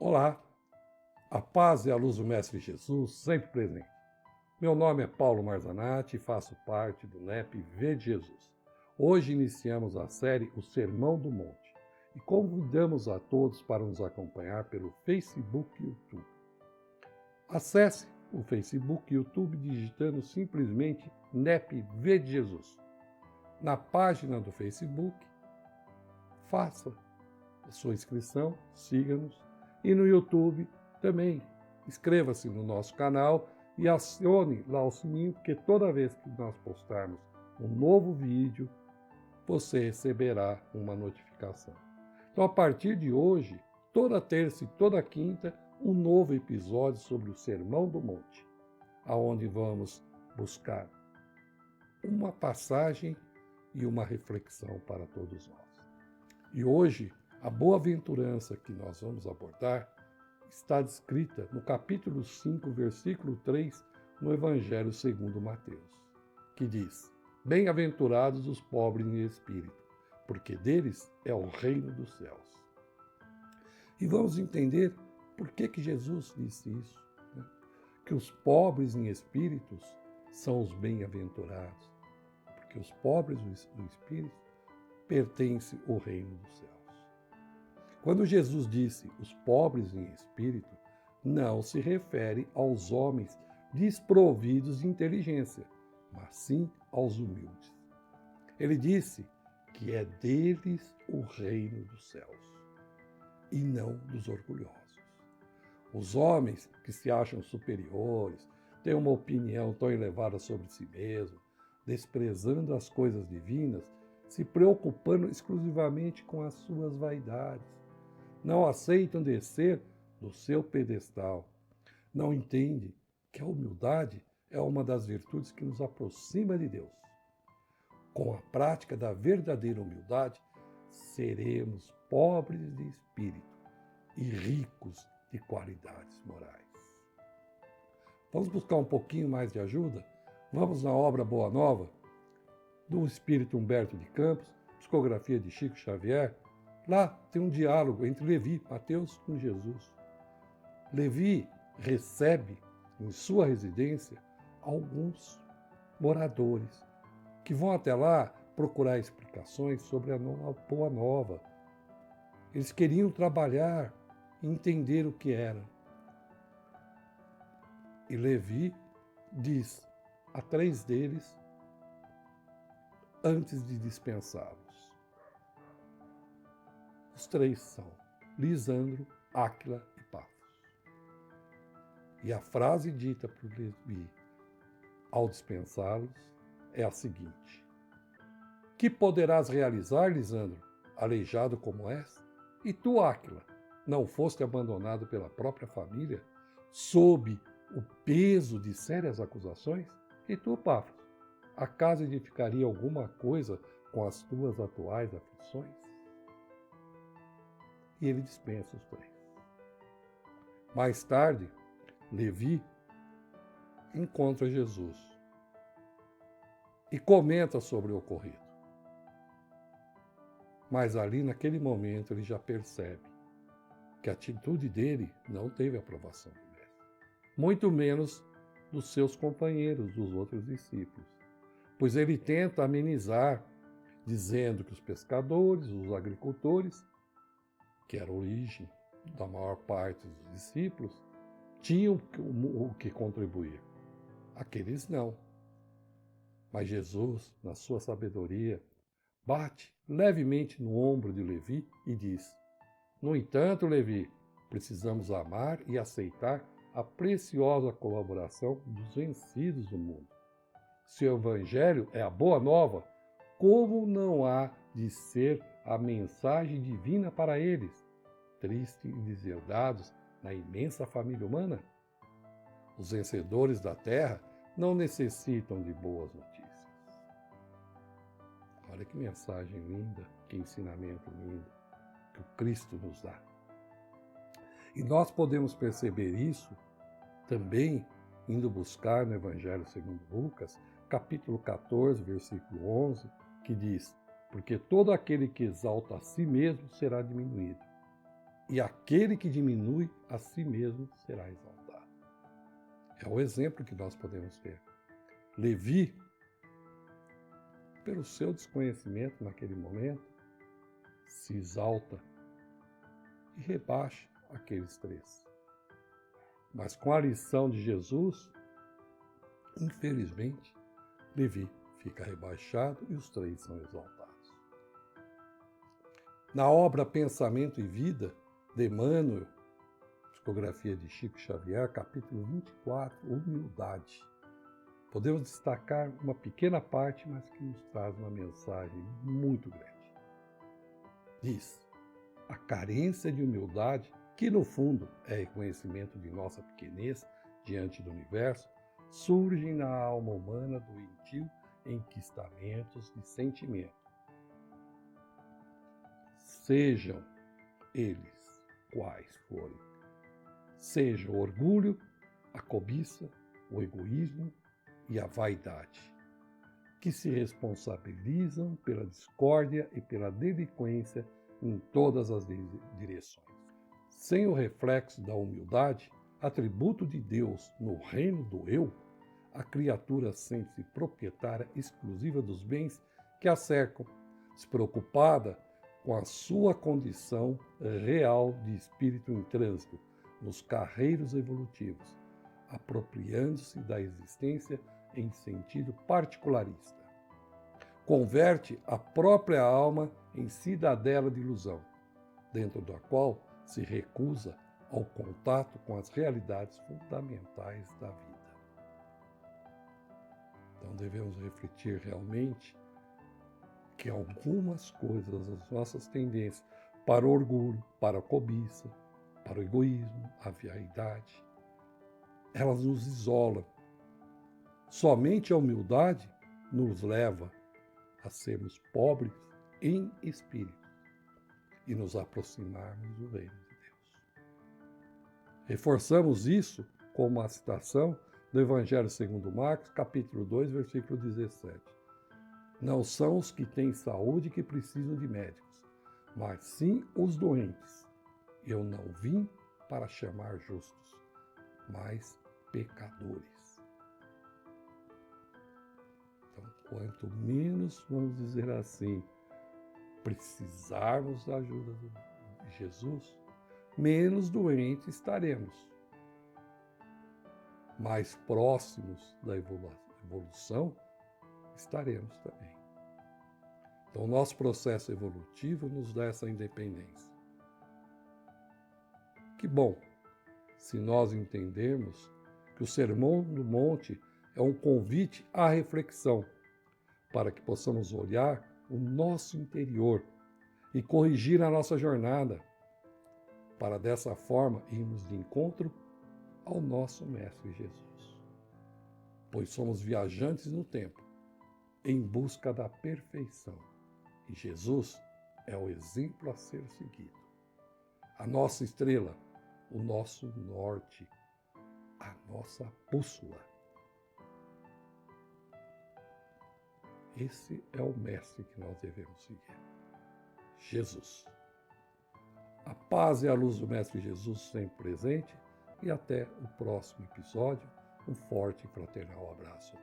Olá, a paz e a luz do Mestre Jesus sempre presente. Meu nome é Paulo Marzanati e faço parte do NEP V de Jesus. Hoje iniciamos a série O Sermão do Monte e convidamos a todos para nos acompanhar pelo Facebook e YouTube. Acesse o Facebook e YouTube digitando simplesmente NEP V de Jesus. Na página do Facebook, faça a sua inscrição, siga-nos. E no YouTube também, inscreva-se no nosso canal e acione lá o sininho, porque toda vez que nós postarmos um novo vídeo, você receberá uma notificação. Então, a partir de hoje, toda terça e toda quinta, um novo episódio sobre o Sermão do Monte, aonde vamos buscar uma passagem e uma reflexão para todos nós. E hoje, a boa-aventurança que nós vamos abordar está descrita no capítulo 5, versículo 3, no Evangelho segundo Mateus, que diz: Bem-aventurados os pobres em espírito, porque deles é o reino dos céus. E vamos entender por que Jesus disse isso, né? Que os pobres em espíritos são os bem-aventurados, porque os pobres do espírito pertencem ao reino dos céus. Quando Jesus disse os pobres em espírito, não se refere aos homens desprovidos de inteligência, mas sim aos humildes. Ele disse que é deles o reino dos céus, e não dos orgulhosos. Os homens que se acham superiores, têm uma opinião tão elevada sobre si mesmos, desprezando as coisas divinas, se preocupando exclusivamente com as suas vaidades, não aceitam descer do seu pedestal, não entendem que a humildade é uma das virtudes que nos aproxima de Deus. Com a prática da verdadeira humildade, seremos pobres de espírito e ricos de qualidades morais. Vamos buscar um pouquinho mais de ajuda? Vamos na obra Boa Nova, do espírito Humberto de Campos, psicografia de Chico Xavier. Lá tem um diálogo entre Levi, Mateus, com Jesus. Levi recebe em sua residência alguns moradores que vão até lá procurar explicações sobre a Boa Nova. Eles queriam trabalhar e entender o que era. E Levi diz a 3 deles, antes de dispensá-los. Os 3 são Lisandro, Áquila e Pafos. E a frase dita por Levi ao dispensá-los é a seguinte: Que poderás realizar, Lisandro, aleijado como és? E tu, Áquila, não foste abandonado pela própria família, sob o peso de sérias acusações? E tu, Pafos, acaso edificaria alguma coisa com as tuas atuais aflições? E ele dispensa os 3. Mais tarde, Levi encontra Jesus e comenta sobre o ocorrido. Mas ali, naquele momento, ele já percebe que a atitude dele não teve aprovação do mestre, muito menos dos seus companheiros, dos outros discípulos, pois ele tenta amenizar, dizendo que os pescadores, os agricultores, que era a origem da maior parte dos discípulos, tinham o que contribuir. Aqueles não. Mas Jesus, na sua sabedoria, bate levemente no ombro de Levi e diz: No entanto, Levi, precisamos amar e aceitar a preciosa colaboração dos vencidos do mundo. Se o Evangelho é a boa nova, como não há de ser a mensagem divina para eles, tristes e deserdados na imensa família humana? Os vencedores da terra não necessitam de boas notícias. Olha que mensagem linda, que ensinamento lindo que o Cristo nos dá. E nós podemos perceber isso também indo buscar no Evangelho segundo Lucas, capítulo 14, versículo 11, que diz: Porque todo aquele que exalta a si mesmo será diminuído, e aquele que diminui a si mesmo será exaltado. É o exemplo que nós podemos ter. Levi, pelo seu desconhecimento naquele momento, se exalta e rebaixa aqueles três. Mas com a lição de Jesus, infelizmente, Levi fica rebaixado e os três são exaltados. Na obra Pensamento e Vida, de Emmanuel, psicografia de Chico Xavier, capítulo 24, Humildade, podemos destacar uma pequena parte, mas que nos traz uma mensagem muito grande. Diz: a carência de humildade, que no fundo é reconhecimento de nossa pequenez diante do universo, surge na alma humana doentio enquistamentos de sentimento. Sejam eles quais forem, seja o orgulho, a cobiça, o egoísmo e a vaidade, que se responsabilizam pela discórdia e pela delinquência em todas as direções. Sem o reflexo da humildade, atributo de Deus no reino do eu, a criatura sente-se proprietária exclusiva dos bens que a cercam, despreocupada com a sua condição real de espírito em trânsito nos carreiros evolutivos, apropriando-se da existência em sentido particularista. Converte a própria alma em cidadela de ilusão, dentro da qual se recusa ao contato com as realidades fundamentais da vida. Então devemos refletir realmente que algumas coisas, as nossas tendências para o orgulho, para a cobiça, para o egoísmo, a vaidade, elas nos isolam. Somente a humildade nos leva a sermos pobres em espírito e nos aproximarmos do reino de Deus. Reforçamos isso com uma citação do Evangelho segundo Marcos, capítulo 2, versículo 17. Não são os que têm saúde que precisam de médicos, mas sim os doentes. Eu não vim para chamar justos, mas pecadores. Então, quanto menos, vamos dizer assim, precisarmos da ajuda de Jesus, menos doentes estaremos. Mais próximos da evolução estaremos também. Então, o nosso processo evolutivo nos dá essa independência. Que bom se nós entendermos que o Sermão do Monte é um convite à reflexão, para que possamos olhar o nosso interior e corrigir a nossa jornada, para dessa forma irmos de encontro ao nosso Mestre Jesus. Pois somos viajantes no tempo, em busca da perfeição. E Jesus é o exemplo a ser seguido. A nossa estrela, o nosso norte, a nossa bússola. Esse é o Mestre que nós devemos seguir. Jesus. A paz e a luz do Mestre Jesus sempre presente. E até o próximo episódio. Um forte e fraternal abraço.